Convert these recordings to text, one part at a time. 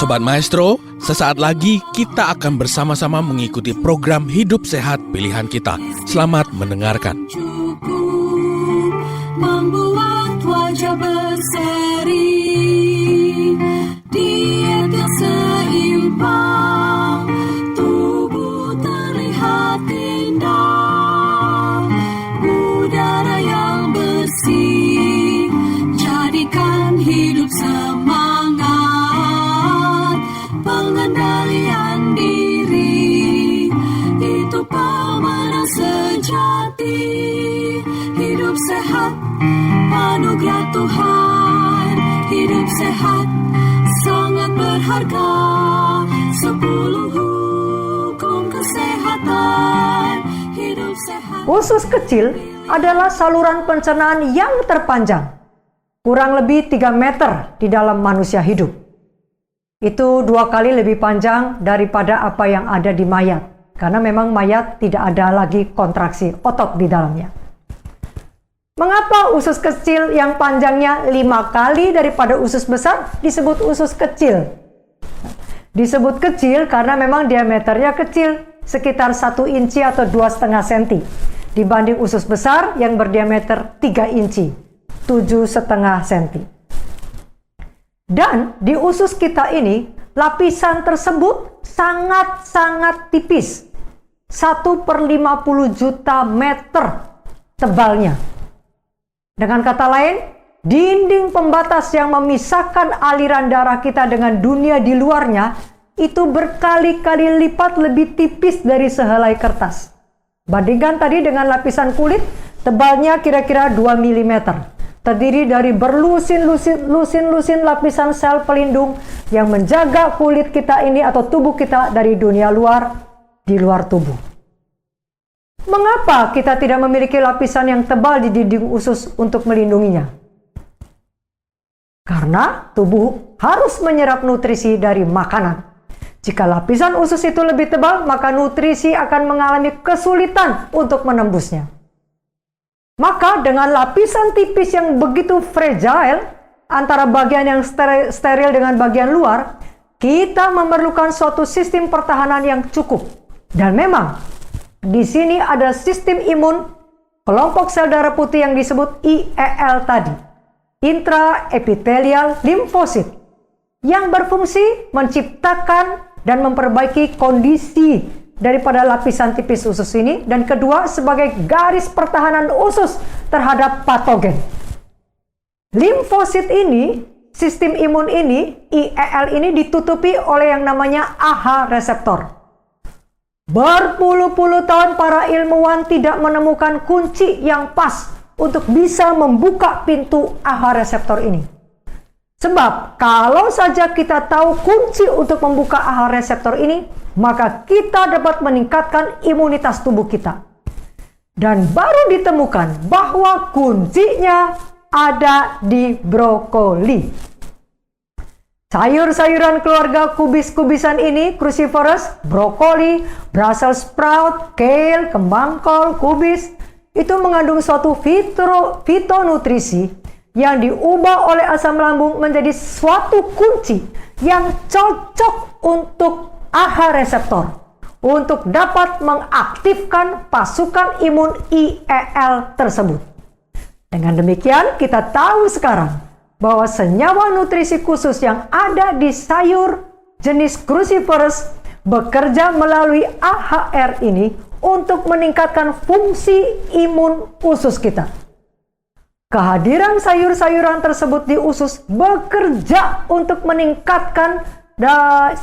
Sobat Maestro, sesaat lagi kita akan bersama-sama mengikuti program Hidup Sehat Pilihan Kita. Selamat mendengarkan. Membuat wajah berseri, diet yang seimbang, tubuh terlihat indah, udara yang bersih, jadikan hidup semangat, pengendalian diri, itu pemenang sejati. Hidup sehat, anugerah Tuhan. Hidup sehat, sangat berharga. 10 hukum kesehatan. Hidup sehat. Usus kecil adalah saluran pencernaan yang terpanjang, kurang lebih 3 meter di dalam manusia hidup. Itu 2 kali lebih panjang daripada apa yang ada di mayat, karena memang mayat tidak ada lagi kontraksi otot di dalamnya. Mengapa usus kecil yang panjangnya 5 kali daripada usus besar disebut usus kecil? Disebut kecil karena memang diameternya kecil, sekitar 1 inci atau 2,5 cm, dibanding usus besar yang berdiameter 3 inci, 7,5 cm. Dan di usus kita ini, lapisan tersebut sangat-sangat tipis, 1/50 juta meter tebalnya. Dengan kata lain, dinding pembatas yang memisahkan aliran darah kita dengan dunia di luarnya itu berkali-kali lipat lebih tipis dari sehelai kertas. Bandingkan tadi dengan lapisan kulit, tebalnya kira-kira 2 mm. Terdiri dari berlusin-lusin lapisan sel pelindung yang menjaga kulit kita ini atau tubuh kita dari dunia luar di luar tubuh. Mengapa kita tidak memiliki lapisan yang tebal di dinding usus untuk melindunginya? Karena tubuh harus menyerap nutrisi dari makanan. Jika lapisan usus itu lebih tebal, maka nutrisi akan mengalami kesulitan untuk menembusnya. Maka dengan lapisan tipis yang begitu fragile antara bagian yang steril dengan bagian luar, kita memerlukan suatu sistem pertahanan yang cukup. Dan memang di sini ada sistem imun kelompok sel darah putih yang disebut IEL tadi, intraepithelial limfosit, yang berfungsi menciptakan dan memperbaiki kondisi daripada lapisan tipis usus ini, dan kedua sebagai garis pertahanan usus terhadap patogen. Limfosit ini, sistem imun ini, IEL ini ditutupi oleh yang namanya AHA reseptor. Berpuluh-puluh tahun para ilmuwan tidak menemukan kunci yang pas untuk bisa membuka pintu AHA reseptor ini. Sebab kalau saja kita tahu kunci untuk membuka AHA reseptor ini, maka kita dapat meningkatkan imunitas tubuh kita. Dan baru ditemukan bahwa kuncinya ada di brokoli. Sayur-sayuran keluarga kubis-kubisan ini, cruciferous, brokoli, Brussels sprout, kale, kembang kol, kubis, itu mengandung suatu fitonutrisi yang diubah oleh asam lambung menjadi suatu kunci yang cocok untuk AHA reseptor untuk dapat mengaktifkan pasukan imun IEL tersebut. Dengan demikian, kita tahu sekarang bahwa senyawa nutrisi khusus yang ada di sayur jenis cruciferous bekerja melalui AHR ini untuk meningkatkan fungsi imun usus kita. Kehadiran sayur-sayuran tersebut di usus bekerja untuk meningkatkan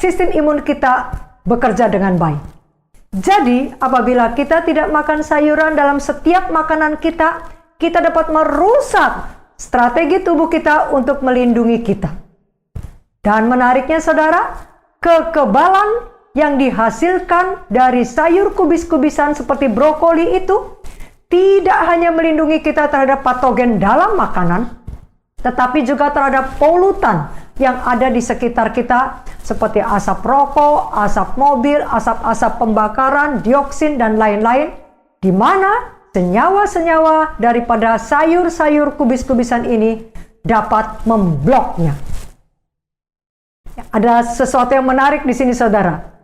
sistem imun kita bekerja dengan baik. Jadi, apabila kita tidak makan sayuran dalam setiap makanan kita, kita dapat merusak strategi tubuh kita untuk melindungi kita. Dan menariknya saudara, kekebalan yang dihasilkan dari sayur kubis-kubisan seperti brokoli itu tidak hanya melindungi kita terhadap patogen dalam makanan, tetapi juga terhadap polutan yang ada di sekitar kita seperti asap rokok, asap mobil, asap-asap pembakaran, dioksin, dan lain-lain, di mana senyawa-senyawa daripada sayur-sayur kubis-kubisan ini dapat membloknya. Ada sesuatu yang menarik di sini, saudara.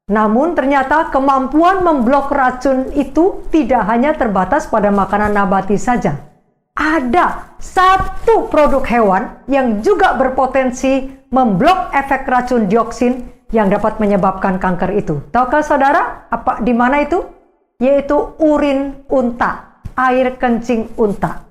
Namun ternyata kemampuan memblok racun itu tidak hanya terbatas pada makanan nabati saja. Ada satu produk hewan yang juga berpotensi memblok efek racun dioksin yang dapat menyebabkan kanker itu. Tahukah saudara di mana itu? Yaitu urin unta, air kencing unta.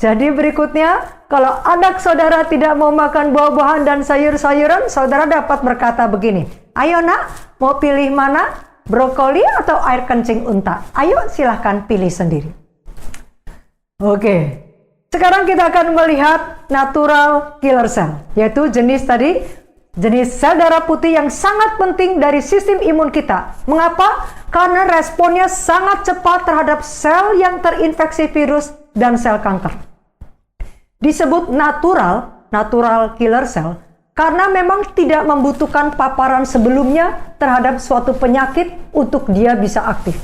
Jadi berikutnya, kalau anak saudara tidak mau makan buah-buahan dan sayur-sayuran, saudara dapat berkata begini, ayo nak, mau pilih mana? Brokoli atau air kencing unta? Ayo silahkan pilih sendiri. Oke, sekarang kita akan melihat natural killer cell, yaitu jenis sel darah putih yang sangat penting dari sistem imun kita. Mengapa? Karena responnya sangat cepat terhadap sel yang terinfeksi virus dan sel kanker. Disebut natural killer cell karena memang tidak membutuhkan paparan sebelumnya terhadap suatu penyakit untuk dia bisa aktif.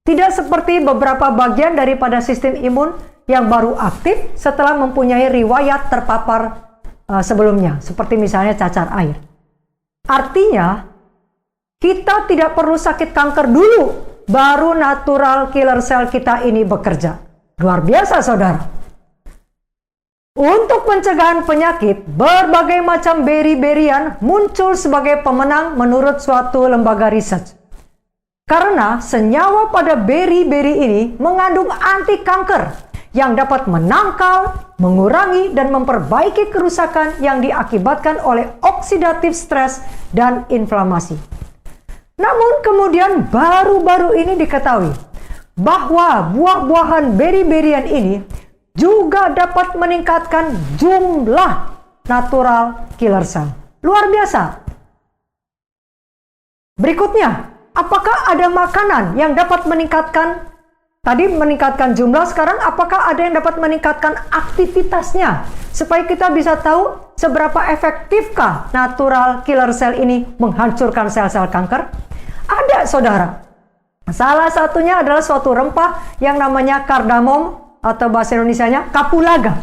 Tidak seperti beberapa bagian daripada sistem imun yang baru aktif setelah mempunyai riwayat terpapar sebelumnya, seperti misalnya cacar air. Artinya, kita tidak perlu sakit kanker dulu, baru natural killer cell kita ini bekerja. Luar biasa, saudara. Untuk pencegahan penyakit, berbagai macam beri-berian muncul sebagai pemenang menurut suatu lembaga riset. Karena senyawa pada beri-beri ini mengandung anti kanker yang dapat menangkal, mengurangi, dan memperbaiki kerusakan yang diakibatkan oleh oksidatif stres dan inflamasi. Namun kemudian baru-baru ini diketahui bahwa buah-buahan beri-berian ini juga dapat meningkatkan jumlah natural killer cell. Luar biasa. Berikutnya, apakah ada makanan yang dapat meningkatkan, tadi meningkatkan jumlah, sekarang apakah ada yang dapat meningkatkan aktivitasnya? Supaya kita bisa tahu seberapa efektifkah natural killer cell ini menghancurkan sel-sel kanker? Ada, saudara. Salah satunya adalah suatu rempah yang namanya kardamom, atau bahasa Indonesianya kapulaga.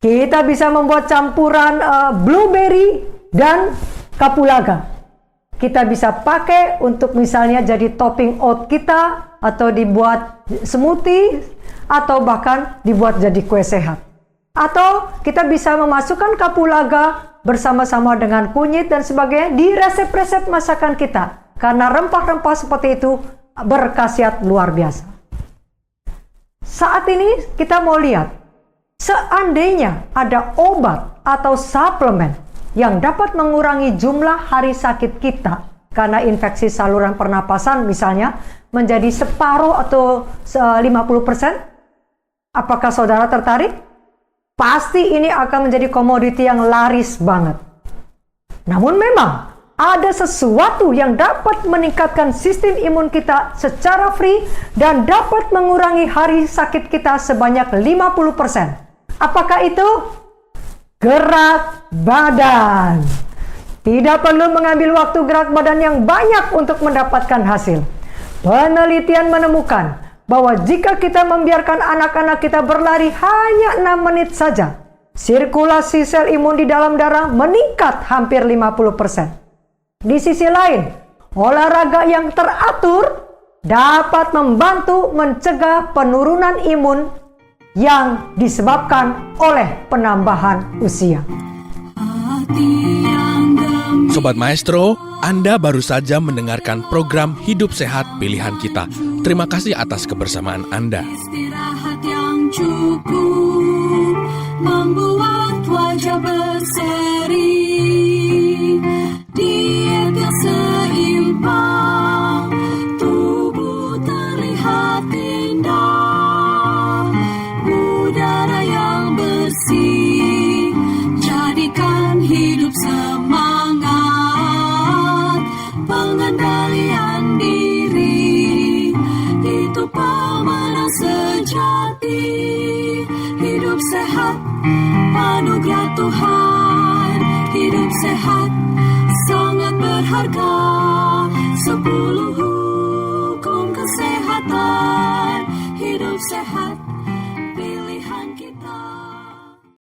Kita bisa membuat campuran blueberry dan kapulaga. Kita bisa pakai untuk misalnya jadi topping oat kita, atau dibuat smoothie, atau bahkan dibuat jadi kue sehat. Atau kita bisa memasukkan kapulaga bersama-sama dengan kunyit dan sebagainya di resep-resep masakan kita. Karena rempah-rempah seperti itu berkhasiat luar biasa. Saat ini kita mau lihat, seandainya ada obat atau suplemen yang dapat mengurangi jumlah hari sakit kita karena infeksi saluran pernapasan misalnya menjadi separuh atau 50%, apakah saudara tertarik? Pasti ini akan menjadi komoditi yang laris banget. Namun memang ada sesuatu yang dapat meningkatkan sistem imun kita secara free dan dapat mengurangi hari sakit kita sebanyak 50%. Apakah itu? Gerak badan. Tidak perlu mengambil waktu gerak badan yang banyak untuk mendapatkan hasil. Penelitian menemukan bahwa jika kita membiarkan anak-anak kita berlari hanya 6 menit saja, sirkulasi sel imun di dalam darah meningkat hampir 50%. Di sisi lain, olahraga yang teratur dapat membantu mencegah penurunan imun yang disebabkan oleh penambahan usia. Sobat Maestro, Anda baru saja mendengarkan program Hidup Sehat Pilihan Kita. Terima kasih atas kebersamaan Anda. Istirahat yang cukup membuat wajah berseri. Diet yang seimbang, tubuh terlihat indah. Udara yang bersih, jadikan hidup semangat. Pengendalian diri, itu pemenang sejati. Hidup sehat, anugerah Tuhan. Hidup sehat sangat berharga. 10 hukum kesehatan. Hidup sehat, pilihan kita.